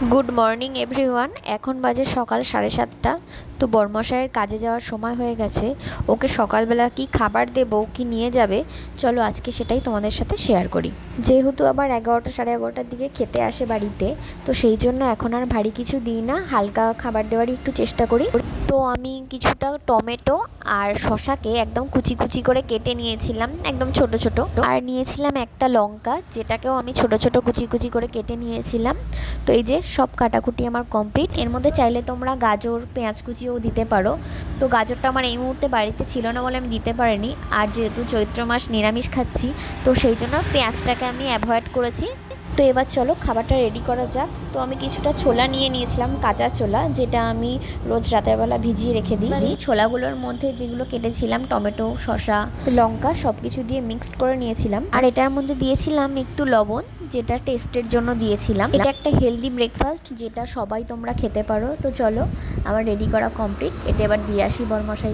Good morning everyone. এখন বাজে সকাল 7:30। তো বরমশাইয়ের কাজে যাওয়ার সময় হয়ে গেছে। ওকে সকালবেলা কি খাবার দেবো, কি নিয়ে যাবে, চলো আজকে সেটাই তোমাদের সাথে শেয়ার করি। যেহেতু আবার 11টা 11:30টার দিকে খেতে আসে বাড়িতে, তো সেই জন্য এখন আর ভারী কিছু দিই না, হালকা খাবার দেওয়ারই একটু চেষ্টা করি। তো আমি কিছুটা টমেটো আর শসাকে একদম কুচি কুচি করে কেটে নিয়েছিলাম, একদম ছোট ছোট। আর নিয়েছিলাম একটা লঙ্কা, যেটাকেও আমি ছোট ছোট কুচি কুচি করে কেটে নিয়েছিলাম। তো এই যে সব কাটাকুটি আমার কমপ্লিট। এর মধ্যে চাইলে তোমরা গাজর পেঁয়াজ কুচিও দিতে পারো। তো গাজরটা আমার এই মুহূর্তে বাড়িতে ছিল না বলে আমি দিতে পারিনি। আর যেহেতু চৈত্র মাস নিরামিষ খাচ্ছি, তো সেই জন্য পেঁয়াজটাকে আমি অ্যাভয়েড করেছি। তো এবার চলো খাবারটা রেডি করা যাক। তো আমি কিছুটা ছোলা নিয়ে নিয়েছিলাম, কাঁচা ছোলা, যেটা আমি রোজ রাতের বেলা ভিজিয়ে রেখে দিই। এই ছোলাগুলোর মধ্যে যেগুলো কেটেছিলাম, টমেটো শসা লঙ্কা সব কিছু দিয়ে মিক্সড করে নিয়েছিলাম। আর এটার মধ্যে দিয়েছিলাম একটু লবণ, যেটা টেস্টের জন্য দিয়েছিলাম। এটা একটা হেলদি ব্রেকফাস্ট, যেটা সবাই তোমরা খেতে পারো। তো চলো আমার রেডি করা কমপ্লিট, এটা এবার দিয়ে আসি বরমশাই।